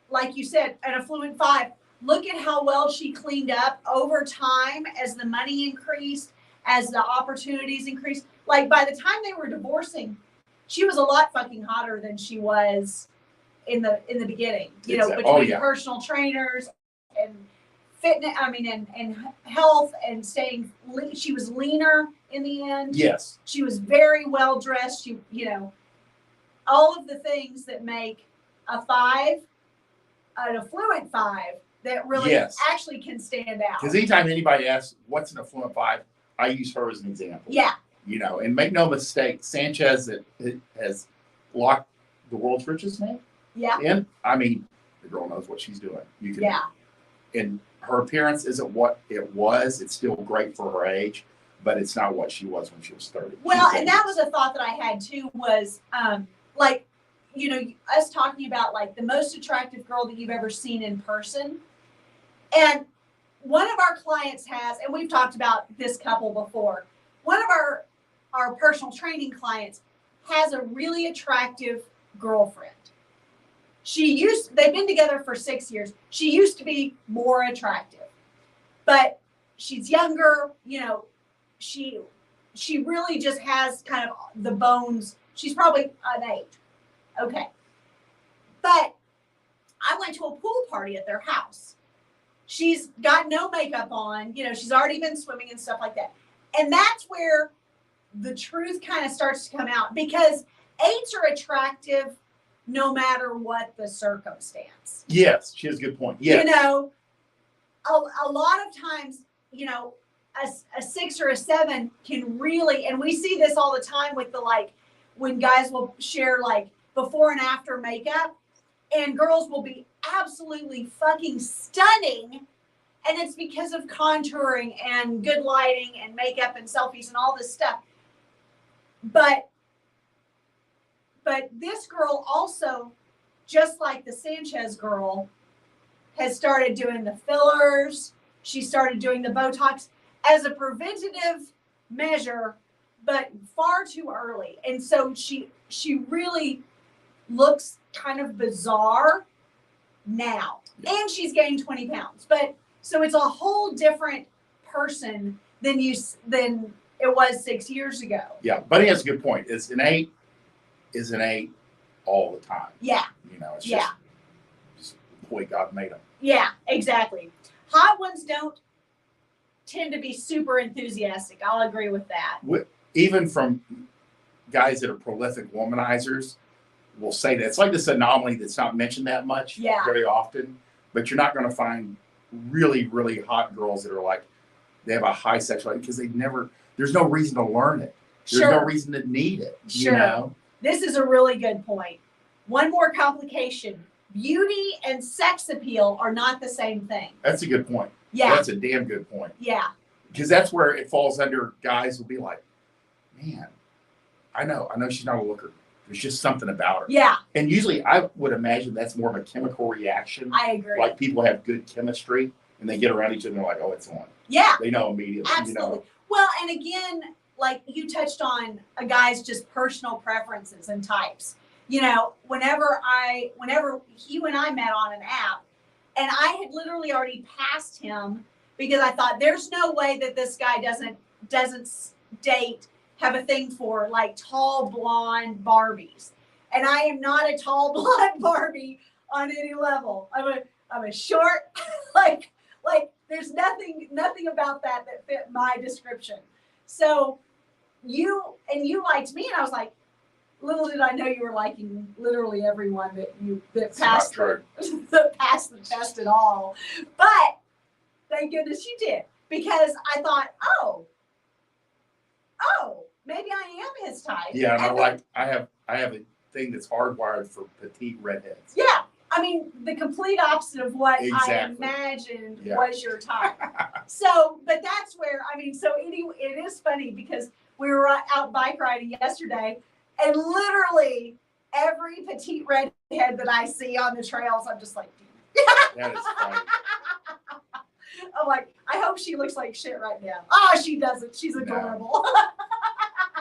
like you said, an affluent 5, look at how well she cleaned up over time as the money increased, as the opportunities increased. Like by the time they were divorcing, she was a lot fucking hotter than she was in the beginning. Between personal trainers and fitness, and health and she was leaner in the end. Yes. She was very well dressed. All of the things that make a 5, an affluent 5, that really actually can stand out. Because anytime anybody asks, what's an affluent 5, I use her as an example. Yeah. And make no mistake, Sanchez has locked the world's richest man. Yeah. And the girl knows what she's doing. And her appearance isn't what it was. It's still great for her age, but it's not what she was when she was 30. Well, and that was a thought that I had too, was us talking about the most attractive girl that you've ever seen in person. And one of our clients has, and we've talked about this couple before, one of our personal training clients has a really attractive girlfriend. They've been together for 6 years. She used to be more attractive, but she's younger, you know, she really just has kind of the bones. She's probably an 8. Okay. But I went to a pool party at their house. She's got no makeup on, you know, she's already been swimming and stuff like that. And that's where the truth kind of starts to come out, because 8s are attractive no matter what the circumstance. Yes, she has a good point. Yes. You know, a lot of times, you know, a 6 or a 7 can really, and we see this all the time with the, like, when guys will share like before and after makeup, and girls will be absolutely fucking stunning. And it's because of contouring and good lighting and makeup and selfies and all this stuff. But this girl also, just like the Sanchez girl, has started doing the fillers. She started doing the Botox as a preventative measure, but far too early. And so she really looks kind of bizarre now. And she's gained 20 pounds. But so it's a whole different person than it was 6 years ago. Yeah, Bunny has a good point. It's an 8 is an 8 all the time. Yeah. You know, it's just the way God made them. Yeah, exactly. Hot ones don't tend to be super enthusiastic. I'll agree with that. Even from guys that are prolific womanizers will say that. It's like this anomaly that's not mentioned that much very often, but you're not going to find really, really hot girls that are like, they have a high sexuality, because there's no reason to learn it. There's no reason to need it. You know? This is a really good point. One more complication. Beauty and sex appeal are not the same thing. That's a good point. Yeah. That's a damn good point. Yeah. Because that's where it falls under, guys will be like, man, I know she's not a looker. There's just something about her. Yeah. And usually I would imagine that's more of a chemical reaction. I agree. Like people have good chemistry and they get around each other and they're like, oh, it's on. Yeah. They know immediately. Absolutely. You know? Well, and again, like you touched on a guy's just personal preferences and types. You know, whenever you and I met on an app, and I had literally already passed him because I thought there's no way that this guy doesn't have a thing for like tall blonde Barbies. And I am not a tall blonde Barbie on any level. I'm a short, like there's nothing about that fit my description. So you Mm-hmm. liked me, and I was like, little did I know you were liking literally everyone that passed passed the test at all. But thank goodness you did, because I thought, oh, maybe I am his type. Yeah, and I have a thing that's hardwired for petite redheads. Yeah, I mean the complete opposite of what I imagined was your type. So, but that's where it is funny because we were out bike riding yesterday. And literally every petite redhead that I see on the trails, I'm just like, that is funny. I'm like, I hope she looks like shit right now. Oh, she doesn't. She's adorable. No.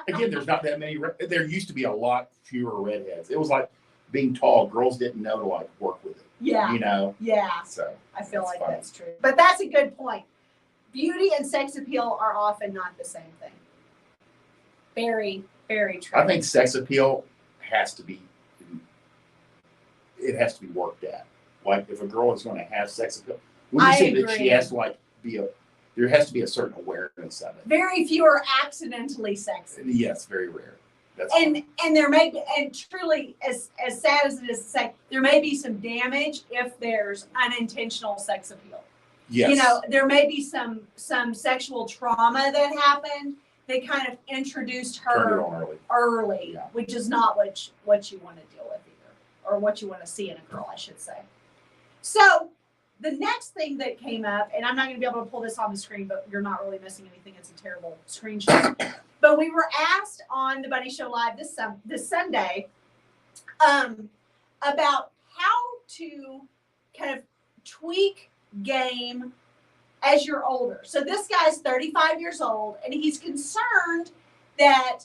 Again, there's not that many. There used to be a lot fewer redheads. It was like being tall. Girls didn't know to like work with it. Yeah. You know? Yeah. So I feel like that's true. But that's a good point. Beauty and sex appeal are often not the same thing. Very, very true. I think sex appeal has to be worked at. Like if a girl is going to have sex appeal, when you say that she has to like there has to be a certain awareness of it. Very few are accidentally sexy. Yes, very rare. That's and there may be, and truly as sad as it is to say, there may be some damage if there's unintentional sex appeal. Yes. You know, there may be some sexual trauma that happened. They kind of introduced her early, which is not what you want to deal with either, or what you want to see in a girl, I should say. So the next thing that came up, and I'm not going to be able to pull this on the screen, but you're not really missing anything. It's a terrible screenshot. But we were asked on the Bunny Show Live this Sunday about how to kind of tweak game as you're older. So this guy's 35 years old, and he's concerned that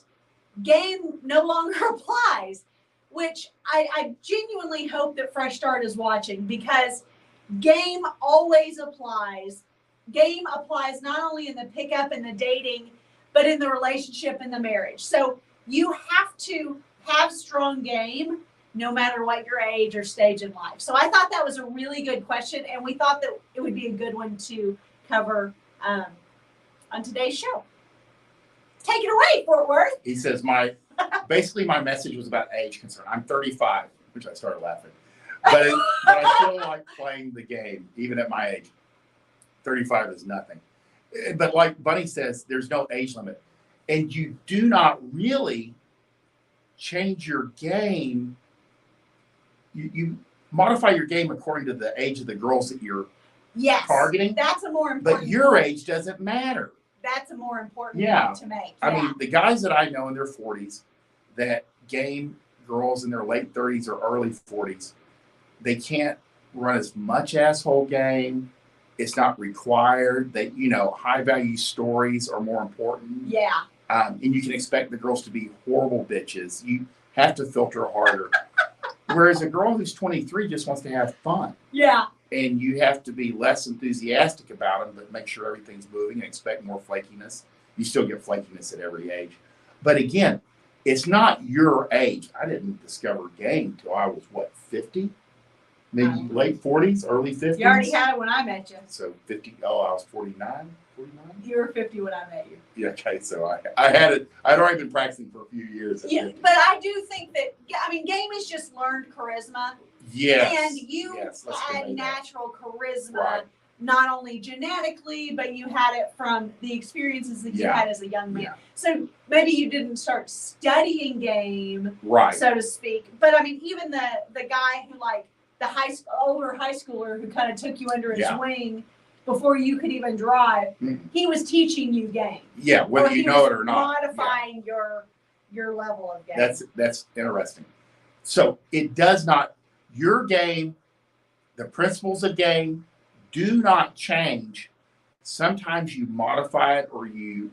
game no longer applies, which I genuinely hope that Fresh Start is watching, because game always applies. Game applies not only in the pickup and the dating, but in the relationship and the marriage. So you have to have strong game no matter what your age or stage in life. So I thought that was a really good question, and we thought that it would be a good one to cover on today's show. Take it away, Fort Worth. He says, basically my message was about age concern. I'm 35, which I started laughing. But I still like playing the game, even at my age. 35 is nothing. But like Bunny says, there's no age limit. And you do not really change your game. You modify your game according to the age of the girls that you're targeting. That's a more important But your age doesn't matter. That's a more important Yeah. point to make. I mean, the guys that I know in their 40s that game girls in their late 30s or early 40s, they can't run as much asshole game. It's not required. That, high value stories are more important. Yeah. And you can expect the girls to be horrible bitches. You have to filter harder. Whereas a girl who's 23 just wants to have fun. Yeah. And you have to be less enthusiastic about them, but make sure everything's moving and expect more flakiness. You still get flakiness at every age. But again, it's not your age. I didn't discover game till I was, 50? Maybe late 40s, early 50s? You already had it when I met you. So 50, I was 49? You were 50 when I met you. Yeah, okay, so I had it. I'd already been practicing for a few years. Yeah, but I do think that, game is just learned charisma. Yes. And you let's had convey that. natural charisma, Right. not only genetically, but you had it from the experiences that you Yeah. had as a young man. Yeah. So maybe you didn't start studying game, Right. so to speak. But I mean, even the guy who, like, the older high schooler who kind of took you under his Yeah. wing before you could even drive, Mhm. he was teaching you game. Yeah, whether Or you he know was it or not. modifying your level of game. That's interesting. So it does not, your game, the principles of game do not change. Sometimes you modify it or you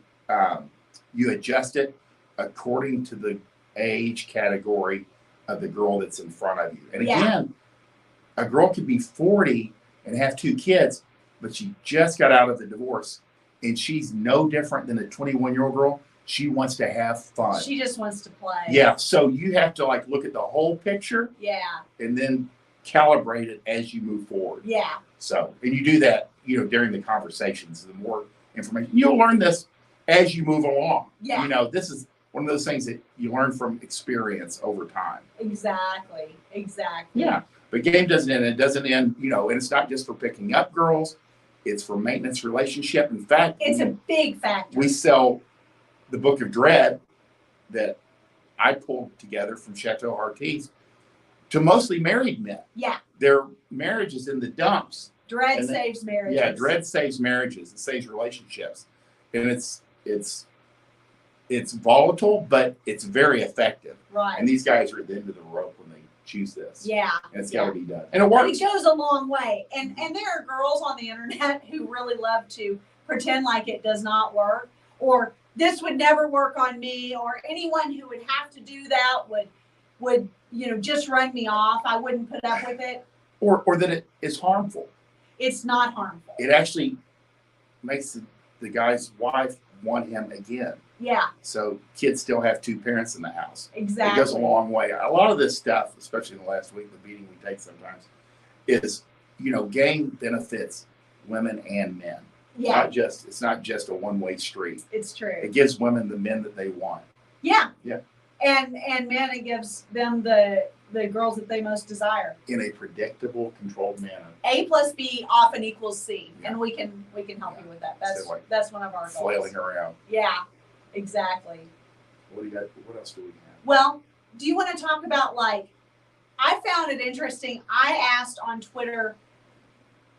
adjust it according to the age category of the girl that's in front of you. And again, a girl could be 40 and have 2 kids, but she just got out of the divorce, and she's no different than a 21-year-old girl. She wants to have fun. She just wants to play. Yeah, so you have to look at the whole picture Yeah. and then calibrate it as you move forward. Yeah. So, and you do that, during the conversations. The more information you'll learn this as you move along. Yeah. This is one of those things that you learn from experience over time. Exactly. Yeah, but game doesn't end. It doesn't end. And it's not just for picking up girls; it's for maintenance relationship. In fact, It's a big factor. we sell the Book of Dread that I pulled together from CHATEAU HEARTISTE to mostly married men. Yeah. Their marriage is in the dumps. Dread saves marriages. Yeah, dread saves marriages. It saves relationships, and it's volatile, but it's very effective. Right. And these guys are at the end of the rope when they choose this. Yeah. And it's got to be done, and it But works. it goes a long way. And there are girls on the internet who really love to pretend like it does not work, or this would never work on me, or anyone who would have to do that would just run me off. I wouldn't put up with it. Or that it is harmful. It's not harmful. It actually makes the guy's wife want him again. Yeah, So kids still have 2 parents in the house. exactly. It goes a long way. A lot of this stuff, especially in the last week, the beating we take sometimes, is, game benefits women and men. Yeah, It's not just a one-way street. it's true. It gives women the men that they want. Yeah. Yeah. And men, it gives them the girls that they most desire. In a predictable, controlled manner. A plus B often equals C, Yeah. and we can help you with that. So, That's one of our goals. Flailing around. Yeah, exactly. What do you got? What else do we have? Well, do you want to talk about, I found it interesting. I asked on Twitter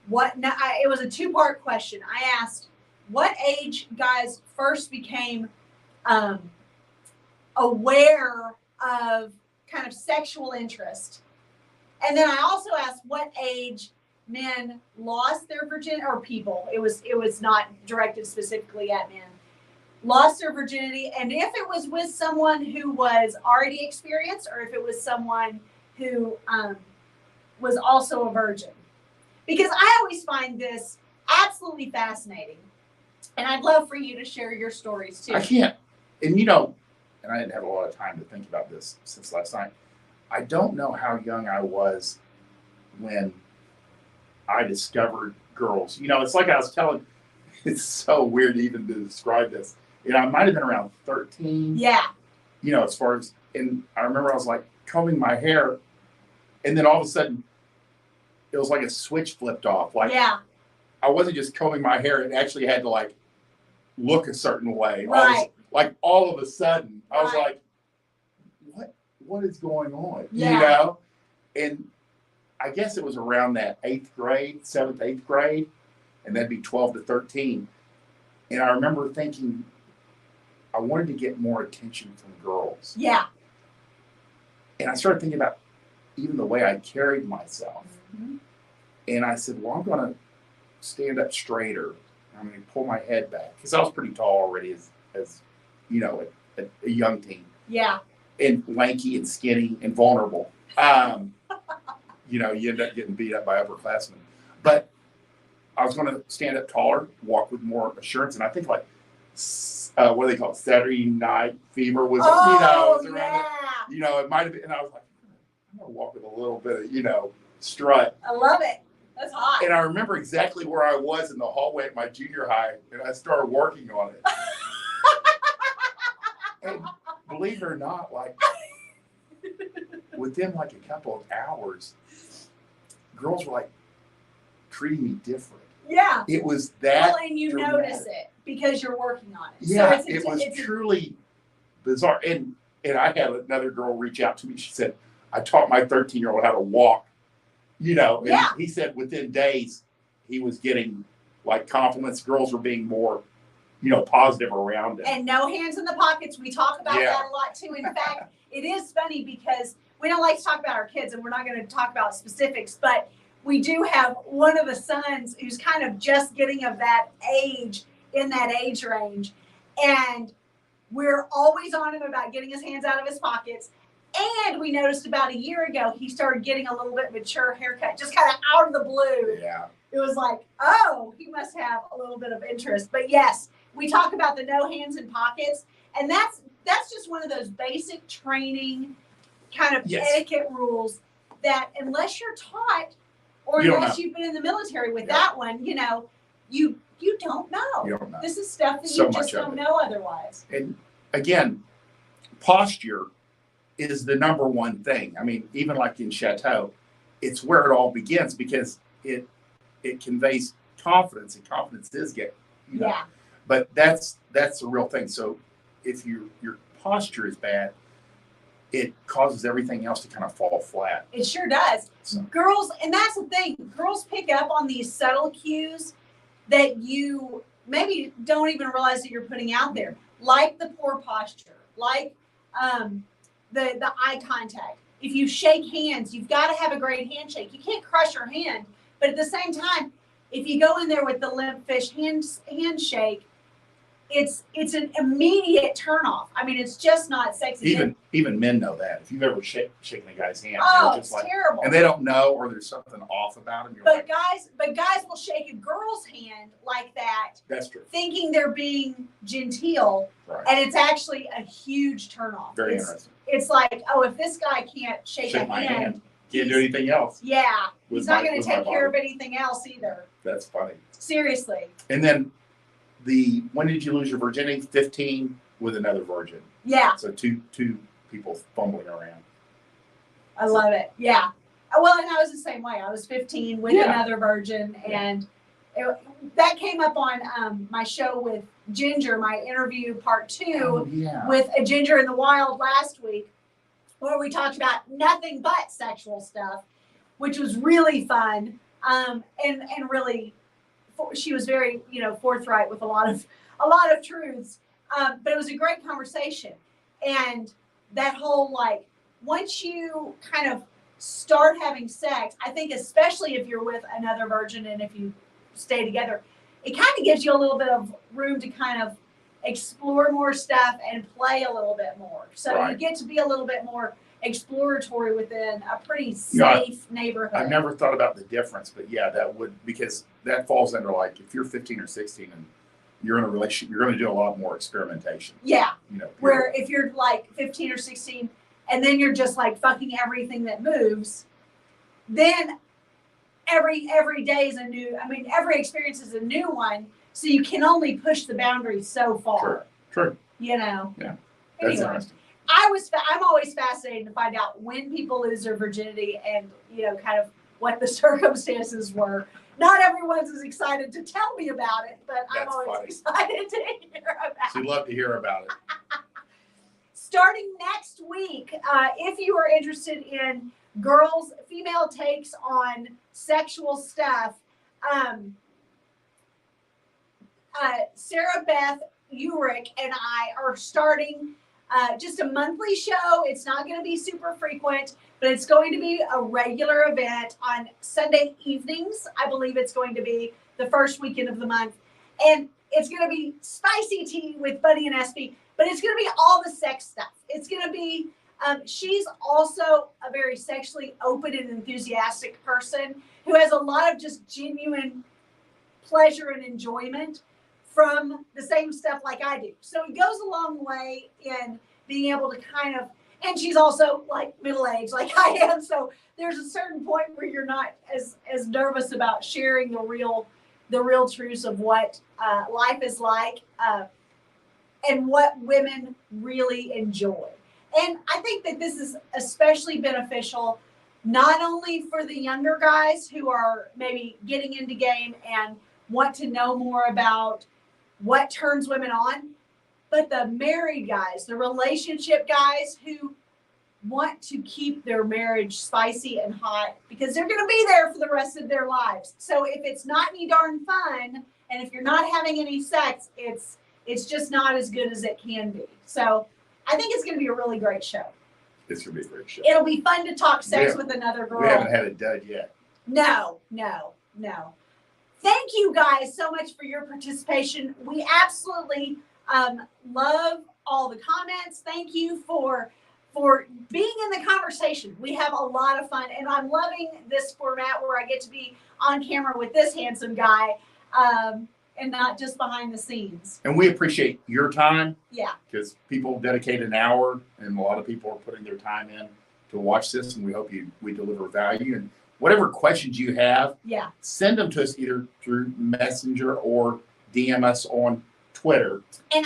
it was a 2-part question. I asked what age guys first became aware of kind of sexual interest. And then I also asked what age men lost their virginity, or people, it was not directed specifically at men, lost their virginity, and if it was with someone who was already experienced, or if it was someone who was also a virgin. Because I always find this absolutely fascinating. And I'd love for you to share your stories too. I can't, and you know, and I didn't have a lot of time to think about this since last night. I don't know how young I was when I discovered girls. You know, it's like I was telling, it's so weird even to describe this. You know, I might have been around 13. Yeah. You know, as far as, and I remember I was like combing my hair, and then all of a sudden, it was like a switch flipped off. Like, yeah. I wasn't just combing my hair, it actually had to like look a certain way. Right. Like all of a sudden, I was Right. like, what is going on? Yeah. You know? And I guess it was around that 7th, 8th grade, and that'd be 12 to 13. And I remember thinking, I wanted to get more attention from girls. Yeah. And I started thinking about even the way I carried myself. Mm-hmm. And I said, well, I'm going to stand up straighter. I'm going to pull my head back. Because I was pretty tall already as you know, a young teen. Yeah. And lanky and skinny and vulnerable. You know, you end up getting beat up by upperclassmen. But I was going to stand up taller, walk with more assurance. And I think like, what do they call it? Saturday Night Fever was, you know, was around it. You know, it might have been. And I was like, I'm going to walk with a little bit of, you know, strut. I love it. That's hot. And I remember exactly where I was in the hallway at my junior high, and I started working on it. And believe it or not, like within like a couple of hours, girls were like treating me different. Yeah. It was that. Well, and you dramatic. notice it because you're working on it. Yeah, So it was truly bizarre. And I had another girl reach out to me. She said, I taught my 13-year-old how to walk. You know, and yeah. He said within days he was getting like compliments. Girls were being more, you know, positive around him. And no hands in the pockets. We talk about that a lot too. In fact, it is funny because we don't like to talk about our kids, and we're not going to talk about specifics, but we do have one of the sons who's kind of just getting of that age, in that age range. And we're always on him about getting his hands out of his pockets. And we noticed about a year ago, he started getting a little bit mature haircut, just kind of out of the blue. Yeah. It was like, oh, he must have a little bit of interest. But yes, we talk about the no hands in pockets. And that's just one of those basic training kind of etiquette rules that unless you're taught or unless you've been in the military with that one, you know, you don't know. You don't know. This is stuff that So you just don't know otherwise. And again, posture is the number one thing. I mean, even like in CHATEAU, it's where it all begins because it conveys confidence, and confidence is getting, you know. Yeah. But that's the real thing. So if your posture is bad, it causes everything else to kind of fall flat. It sure does. So. Girls, and that's the thing, girls pick up on these subtle cues that you maybe don't even realize that you're putting out there, like the poor posture, like the eye contact. If you shake hands, you've got to have a great handshake. You can't crush your hand, but at the same time, if you go in there with the limp fish handshake, it's an immediate turnoff. I mean, it's just not sexy. Even men know that. If you've ever shaken a guy's hand, oh, just it's terrible. And they don't know, or there's something off about them. But guys will shake a girl's hand like that. That's true. Thinking they're being genteel, right. And it's actually a huge turnoff. Very interesting. It's like, oh, if this guy can't shake a my hand, can't do anything else. Yeah, he's not going to take care of anything else either. That's funny. Seriously. And then when did you lose your virginity? 15 with another virgin. Yeah. So two people fumbling around. I love it. Yeah. Well, and I was the same way. I was 15 with another virgin, and that came up on my show with Ginger, my interview part 2 with a Ginger in the Wild last week, where we talked about nothing but sexual stuff, which was really fun. And really, she was very, forthright with a lot of truths. But it was a great conversation. And that whole, like, once you kind of start having sex, I think especially if you're with another virgin and if you stay together, it kind of gives you a little bit of room to kind of explore more stuff and play a little bit more. So you get to be a little bit more exploratory within a pretty safe neighborhood. I've never thought about the difference, but yeah, that would, because that falls under like, if you're 15 or 16 and you're in a relationship, you're going to do a lot more experimentation. Yeah. You know, where if you're like 15 or 16 and then you're just like fucking everything that moves, then every day is a new, I mean, every experience is a new one. So you can only push the boundaries so far. True. You know? Yeah. That's Anyway, interesting. I'm always fascinated to find out when people lose their virginity and, you know, kind of what the circumstances were. Not everyone's as excited to tell me about it, but I'm always excited to hear about it. She'd love to hear about it. Starting next week, if you are interested in female takes on sexual stuff, Sarah Beth Urick and I are starting just a monthly show. It's not going to be super frequent, but it's going to be a regular event on Sunday evenings. I believe it's going to be the first weekend of the month. And it's going to be spicy tea with Bunny and SB, but it's going to be all the sex stuff. It's going to be, she's also a very sexually open and enthusiastic person who has a lot of just genuine pleasure and enjoyment from the same stuff like I do. So it goes a long way in being able to kind of, and she's also like middle-aged like I am. So there's a certain point where you're not as nervous about sharing the real truths of what life is like and what women really enjoy. And I think that this is especially beneficial not only for the younger guys who are maybe getting into game and want to know more about what turns women on, but the married guys, the relationship guys who want to keep their marriage spicy and hot because they're going to be there for the rest of their lives. So if it's not any darn fun, and if you're not having any sex, it's just not as good as it can be. So I think it's going to be a really great show. It's going to be a great show. It'll be fun to talk sex with another girl. We haven't had a dud yet. No. Thank you guys so much for your participation. We absolutely love all the comments. Thank you for being in the conversation. We have a lot of fun, and I'm loving this format where I get to be on camera with this handsome guy and not just behind the scenes. And we appreciate your time. Yeah. Because people dedicate an hour, and a lot of people are putting their time in to watch this, and we hope we deliver value. And whatever questions you have, send them to us either through Messenger or DM us on Twitter. And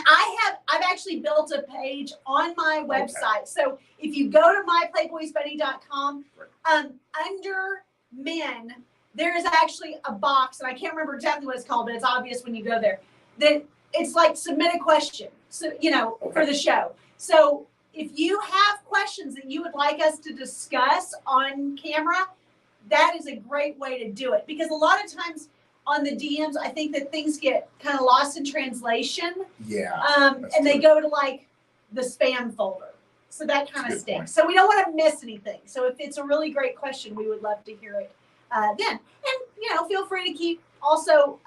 I've actually built a page on my website. So if you go to myplayboysbunny.com, under men, there is actually a box, and I can't remember exactly what it's called, but it's obvious when you go there, that it's like submit a question, so for the show. So if you have questions that you would like us to discuss on camera, that is a great way to do it, because a lot of times on the DMs, I think that things get kind of lost in translation. Yeah. And they go to like the spam folder. So that kind of stinks. So we don't want to miss anything. So if it's a really great question, we would love to hear it then. And, feel free to keep also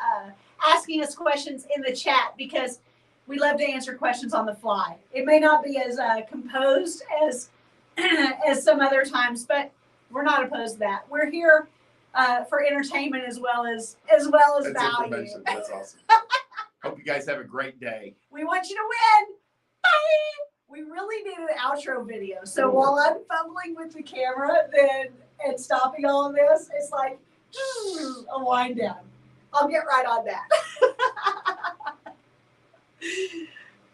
asking us questions in the chat, because we love to answer questions on the fly. It may not be as composed as some other times, but we're not opposed to that. We're here for entertainment as well as value. That's awesome. Hope you guys have a great day. We want you to win. Bye. We really need an outro video. So while I'm fumbling with the camera and stopping all of this, it's like a wind down. I'll get right on that.